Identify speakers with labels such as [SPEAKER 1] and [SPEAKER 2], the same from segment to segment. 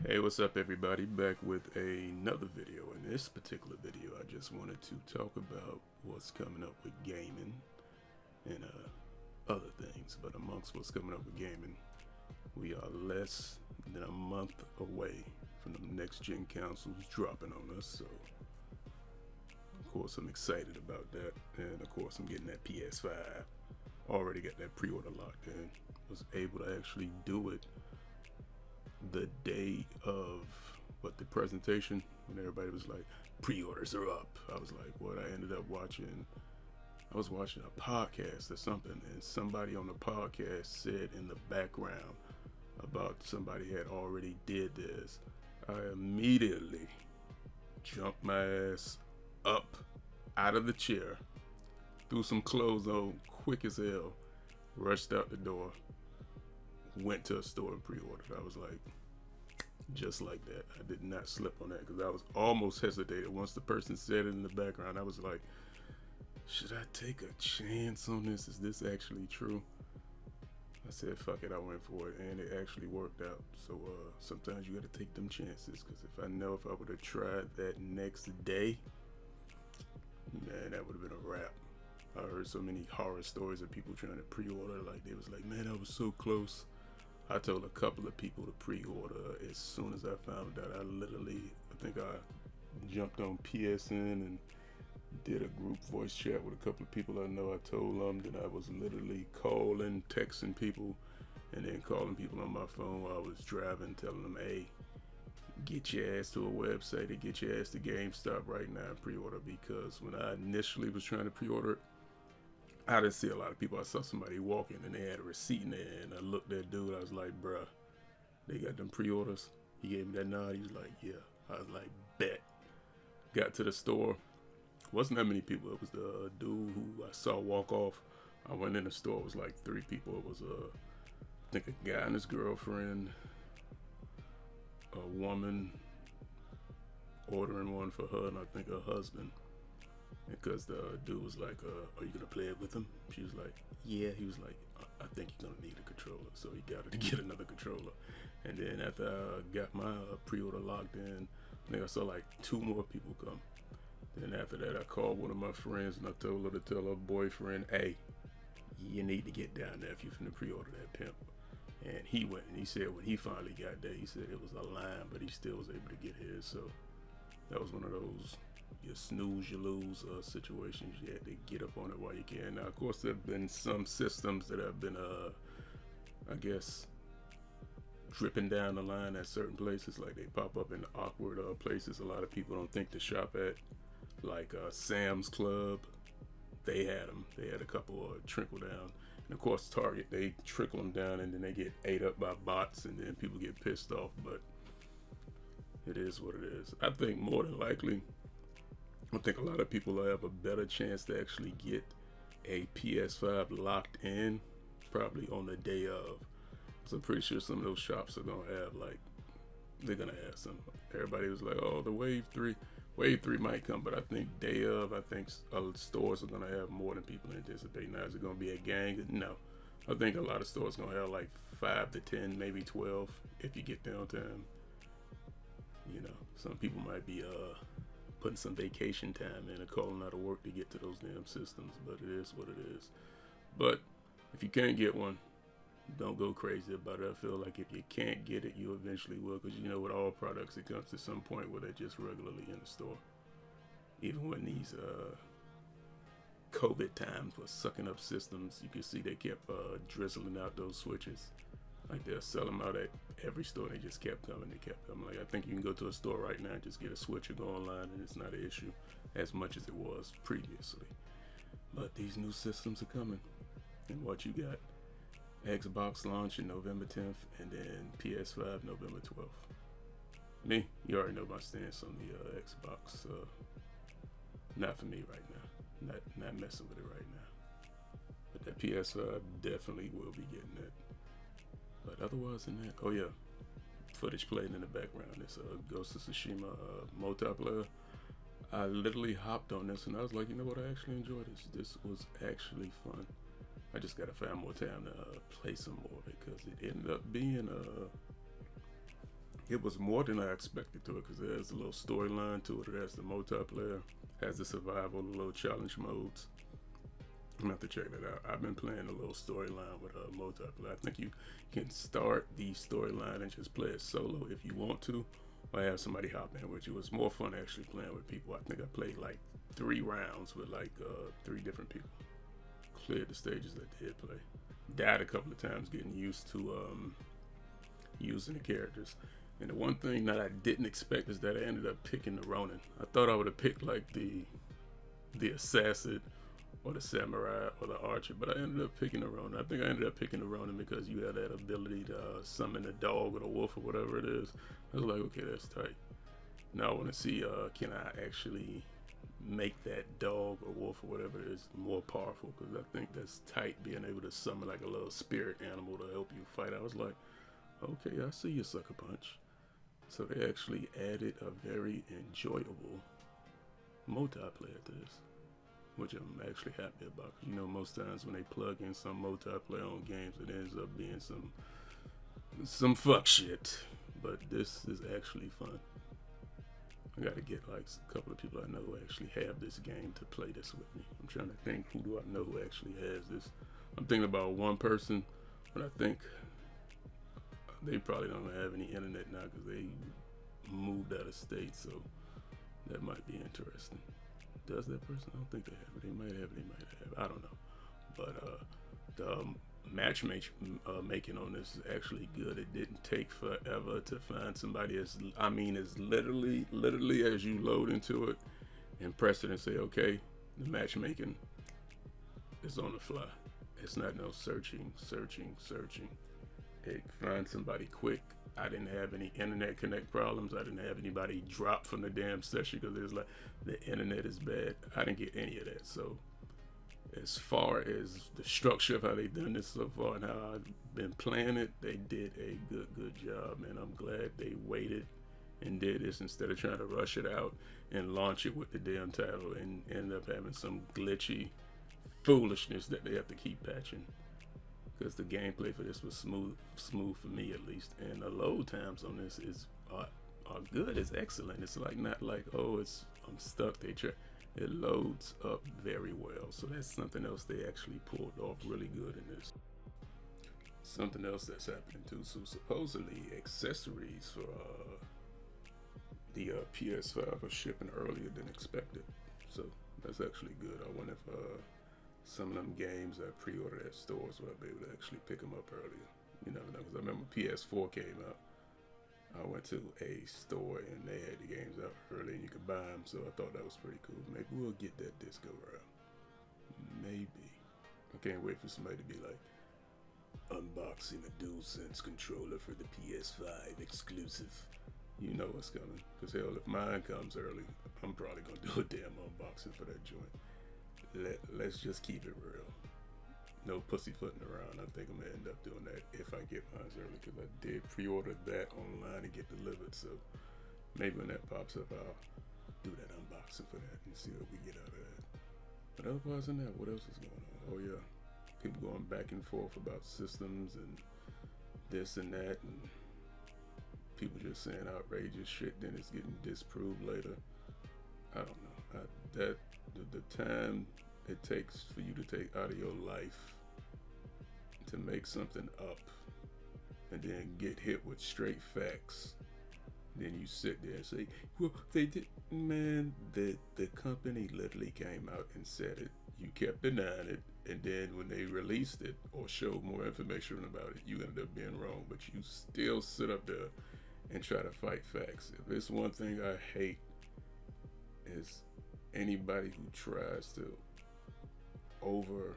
[SPEAKER 1] Hey, what's up, everybody? Back with another video. In this particular video, I just wanted to talk about what's coming up with gaming and other things. But amongst what's coming up with gaming, we are less than a month away from the next gen consoles dropping on us. So, of course, I'm excited about that. And of course, I'm getting that PS5. Already got that pre-order locked in. Was able to actually do it the day of the presentation, when everybody was like, pre-orders are up. I was like, what? I ended up watching, I was watching a podcast or something, and somebody on the podcast said in the background about somebody had already did this. I immediately jumped my ass up out of the chair, threw some clothes on quick as hell, rushed out the door, went to a store and pre-ordered. I was like, just like that. I did not slip on that because I was almost hesitated. Once the person said it in the background, I was like, should I take a chance on this? Is this actually true? I said, fuck it, I went for it, and it actually worked out. So sometimes you gotta take them chances, because if I would have tried that next day, man, that would have been a wrap. I heard so many horror stories of people trying to pre-order, like they was like, man, I was so close. I told a couple of people to pre-order as soon as I found out. I think I jumped on PSN and did a group voice chat with a couple of people I know. I told them that I was literally calling, texting people, and then calling people on my phone while I was driving, telling them, hey, get your ass to a website or get your ass to GameStop right now and pre-order. Because when I initially was trying to pre-order it, I didn't see a lot of people. I saw somebody walking and they had a receipt in there, and I looked at dude. I was like, bruh, they got them pre-orders. He gave me that nod. He was like, yeah. I was like, bet. Got to the store. Wasn't that many people. It was the dude who I saw walk off. I went in the store. It was like 3 people. It was I think a guy and his girlfriend, a woman ordering one for her, and I think her husband. Because the dude was like, are you gonna play it with him? She was like, yeah. He was like, I think you're gonna need a controller. So he got her to get another controller. And then after I got my pre-order locked in, I think I saw like 2 more people come. Then after that, I called one of my friends and I told her to tell her boyfriend, hey, you need to get down there if you're finna pre-order that pimp. And he went and he said when he finally got there, he said it was a line, but he still was able to get his. So that was one of those you snooze, you lose situations. You had to get up on it while you can. Now, of course, there have been some systems that have been, I guess, dripping down the line at certain places. Like they pop up in awkward places a lot of people don't think to shop at. Like Sam's Club, they had them. They had a couple trickle down. And of course, Target, they trickle them down and then they get ate up by bots and then people get pissed off. But it is what it is. I think more than likely, I think a lot of people will have a better chance to actually get a PS5 locked in probably on the day of. So I'm pretty sure some of those shops are gonna have they're gonna have some. Everybody was like, oh, the Wave 3 might come, but I think day of, I think stores are gonna have more than people anticipate. Now, is it gonna be a gang? No. I think a lot of stores are gonna have like 5 to 10, maybe 12 if you get downtown. You know, some people might be putting some vacation time in and calling out of work to get to those damn systems, but it is what it is. But if you can't get one, don't go crazy about it. I feel like if you can't get it, you eventually will, because you know with all products it comes to some point where they're just regularly in the store. Even when these COVID times were sucking up systems, you can see they kept drizzling out those switches. Like they'll sell them out at every store. They just kept coming. They kept coming. Like I think you can go to a store right now and just get a switch or go online, and it's not an issue as much as it was previously. But these new systems are coming, and what you got? Xbox launching November 10th, and then PS5 November 12th. Me, you already know my stance on the Xbox. Not for me right now. Not messing with it right now. But that PS5 definitely will be getting that. But otherwise than that, oh yeah, footage playing in the background. It's Ghost of Tsushima multiplayer. I literally hopped on this and I was like, you know what, I actually enjoyed this. This was actually fun. I just gotta find more time to play some more of it, because it ended up being it was more than I expected to it, because there's a little storyline to it. It has the multiplayer, has the survival, the little challenge modes. I'm gonna have to check that out. I've been playing a little storyline with multiplayer. I think you can start the storyline and just play it solo if you want to, or have somebody hop in with you. It's more fun actually playing with people. I think I played like 3 rounds with like 3 different people. Cleared the stages I did play. Died a couple of times getting used to using the characters. And the one thing that I didn't expect is that I ended up picking the Ronin. I thought I would have picked like the assassin or the samurai or the archer, but I ended up picking the Ronin. I think I ended up picking the Ronin because you have that ability to summon the dog or the wolf or whatever it is. I was like, okay, that's tight. Now I want to see, can I actually make that dog or wolf or whatever it is more powerful, because I think that's tight, being able to summon like a little spirit animal to help you fight. I was like, okay, I see your sucker punch. So they actually added a very enjoyable multiplayer to this, which I'm actually happy about. You know, most times when they plug in some multiplayer on games, it ends up being some fuck shit. But this is actually fun. I gotta get like a couple of people I know who actually have this game to play this with me. I'm trying to think, who do I know who actually has this? I'm thinking about one person, but I think they probably don't have any internet now because they moved out of state, so that might be interesting. Does that person? I don't think they have it. They might have it, they might have it. I don't know. But the matchmaking on this is actually good. It didn't take forever to find somebody. It's literally as you load into it and press it and say, okay, the matchmaking is on the fly. It's not no searching. It finds somebody quick. I didn't have any internet connect problems. I didn't have anybody drop from the damn session because it's like the internet is bad. I didn't get any of that. So as far as the structure of how they've done this so far and how I've been playing it, they did a good job, man. I'm glad they waited and did this instead of trying to rush it out and launch it with the damn title and end up having some glitchy foolishness that they have to keep patching. Because the gameplay for this was smooth for me at least, and the load times on this are good. It's excellent. It's like not like, oh, I'm stuck. It loads up very well. So that's something else they actually pulled off really good in this. Something else that's happening too. So supposedly accessories for the PS5 are shipping earlier than expected. So that's actually good. I wonder if some of them games I pre-ordered at stores will I be able to actually pick them up earlier. You never know, because I remember PS4 came out. I went to a store and they had the games out early and you could buy them, so I thought that was pretty cool. Maybe we'll get that disc go around. Maybe. I can't wait for somebody to be like, unboxing a DualSense controller for the PS5 exclusive. You know what's coming. Because hell, if mine comes early, I'm probably going to do a damn unboxing for that joint. Let's just keep it real. No pussyfooting around. I think I'm gonna end up doing that if I get mine early, because I did pre-order that online and get delivered. So maybe when that pops up, I'll do that unboxing for that and see what we get out of that. But otherwise than that, what else is going on? Oh yeah, people going back and forth about systems and this and that, and people just saying outrageous shit. Then it's getting disproved later. I don't know. The time it takes for you to take out of your life to make something up and then get hit with straight facts, then you sit there and say, well, they did. Man, the company literally came out and said it. You kept denying it, and then when they released it or showed more information about it, you ended up being wrong. But you still sit up there and try to fight facts. If there's one thing I hate, is anybody who tries to overdo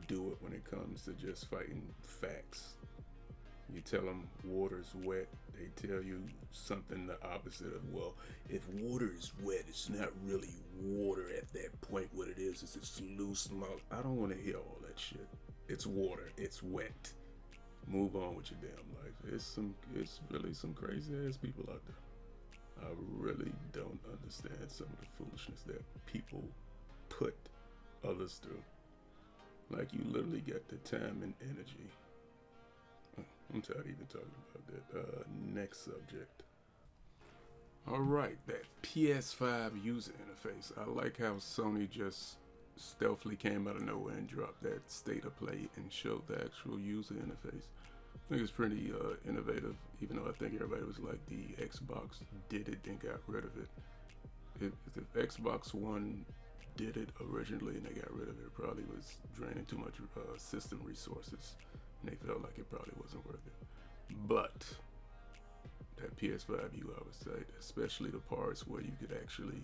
[SPEAKER 1] it when it comes to just fighting facts. You tell them water's wet, they tell you something the opposite of, well, if water is wet, it's not really water at that point. What it is it's loose mouth. I don't want to hear all that shit. It's water, it's wet. Move on with your damn life. It's really some crazy ass people out there. I really don't understand some of the foolishness that people put others through. Like, you literally got the time and energy. I'm tired of even talking about that. Next subject. All right, that PS5 user interface. I like how Sony just stealthily came out of nowhere and dropped that state of play and showed the actual user interface. I think it's pretty innovative, even though I think everybody was like the Xbox did it and got rid of it. If the Xbox One did it originally and they got rid of it, it probably was draining too much system resources and they felt like it probably wasn't worth it. But that PS5U, I would say, especially the parts where you could actually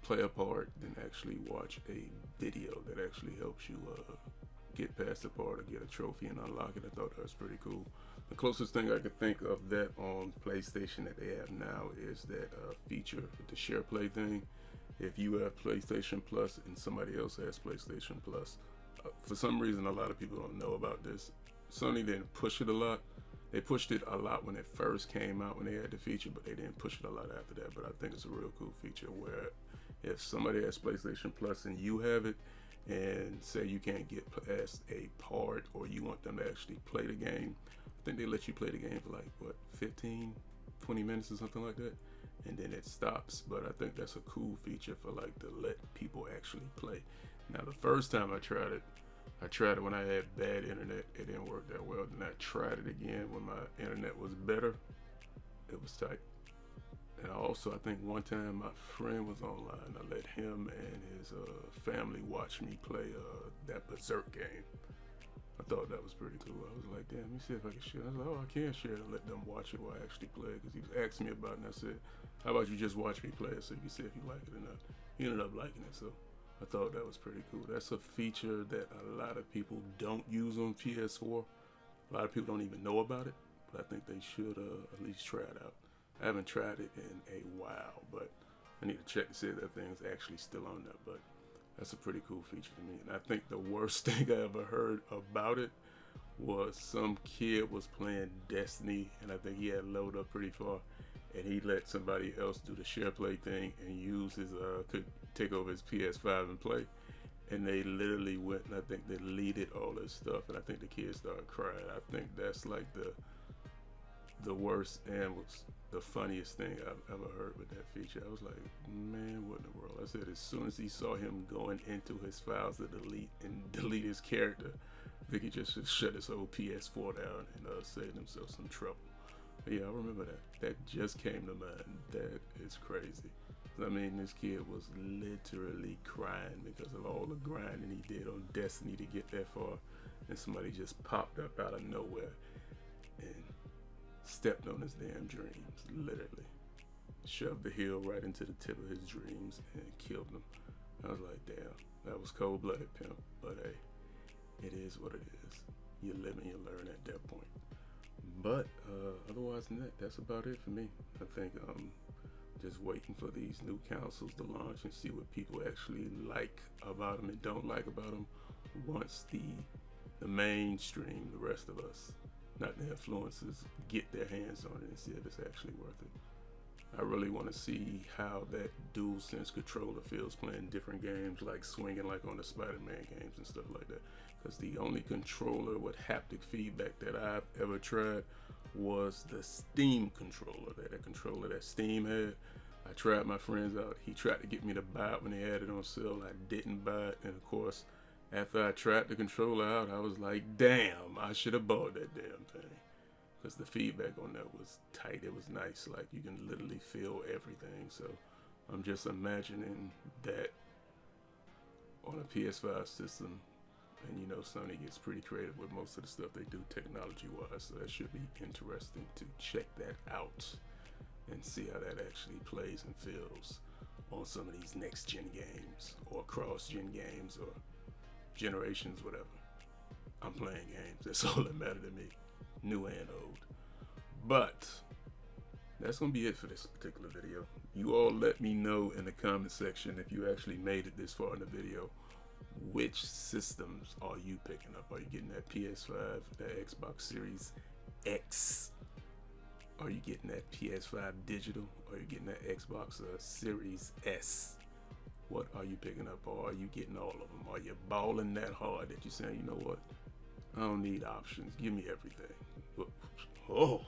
[SPEAKER 1] play a part and actually watch a video that actually helps you get past the part or get a trophy and unlock it. I thought that was pretty cool. The closest thing I could think of that on PlayStation that they have now is that feature with the share play thing. If you have PlayStation Plus and somebody else has PlayStation Plus, for some reason a lot of people don't know about this. Sony didn't push it a lot. They pushed it a lot when it first came out, when they had the feature, but they didn't push it a lot after that. But I think it's a real cool feature where if somebody has PlayStation Plus and you have it, and say you can't get past a part or you want them to actually play the game, I think they let you play the game for like, what, 15, 20 minutes or something like that, and then it stops. But I think that's a cool feature for like to let people actually play. Now, the first time I tried it when I had bad internet. It didn't work that well. Then I tried it again when my internet was better. It was tight. And also, I think one time my friend was online. I let him and his family watch me play that Berserk game. I thought that was pretty cool. I was like, damn, let me see if I can share it. I was like, oh, I can share it and let them watch it while I actually play it. Because he was asking me about it, and I said, how about you just watch me play it so you can see if you like it or not. He ended up liking it, so I thought that was pretty cool. That's a feature that a lot of people don't use on PS4. A lot of people don't even know about it, but I think they should at least try it out. I haven't tried it in a while, but I need to check to see if that thing's actually still on there. But that's a pretty cool feature to me. And I think the worst thing I ever heard about it was some kid was playing Destiny, and I think he had leveled up pretty far, and he let somebody else do the share play thing and use his could take over his PS5 and play. And they literally went and I think they deleted all this stuff, and I think the kids started crying. I think that's like the worst and was the funniest thing I've ever heard with that feature. I was like, man, what in the world? I said as soon as he saw him going into his files to delete his character, I think he just shut his whole PS4 down and saved himself some trouble. But yeah, I remember that. That just came to mind. That is crazy. I mean, this kid was literally crying because of all the grinding he did on Destiny to get that far, and somebody just popped up out of nowhere and stepped on his damn dreams, literally. Shoved the heel right into the tip of his dreams and killed him. I was like, damn, that was cold-blooded, pimp. But hey, it is what it is. You live and you learn at that point. But otherwise than that, that's about it for me. I think just waiting for these new consoles to launch and see what people actually like about them and don't like about them once the mainstream, the rest of us, not the influencers, get their hands on it and see if it's actually worth it. I really want to see how that DualSense controller feels playing different games, like swinging like on the Spider-Man games and stuff like that. Because the only controller with haptic feedback that I've ever tried was the Steam controller, that controller that Steam had. I tried my friends out. He tried to get me to buy it when they had it on sale. I didn't buy it, and of course, after I tried the controller out, I was like, damn, I should have bought that damn thing. Because the feedback on that was tight. It was nice. Like, you can literally feel everything. So I'm just imagining that on a PS5 system. And you know, Sony gets pretty creative with most of the stuff they do technology-wise. So that should be interesting to check that out and see how that actually plays and feels on some of these next-gen games or cross-gen games or generations, whatever. I'm playing games. That's all that matters to me, new and old. But that's gonna be it for this particular video. You all let me know in the comment section if you actually made it this far in the video. Which systems are you picking up? Are you getting that PS5, that Xbox Series X? Are you getting that PS5 digital? Or are you getting that Xbox Series S? What are you picking up? Or are you getting all of them? Are you balling that hard that you're saying, you know what, I don't need options. Give me everything. Oh,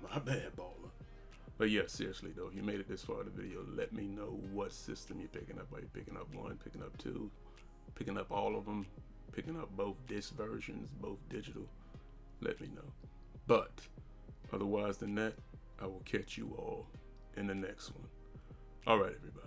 [SPEAKER 1] my bad, baller. But yeah, seriously though, if you made it this far in the video, let me know what system you're picking up. Are you picking up one, picking up two, picking up all of them, picking up both disc versions, both digital? Let me know. But otherwise than that, I will catch you all in the next one. All right, everybody.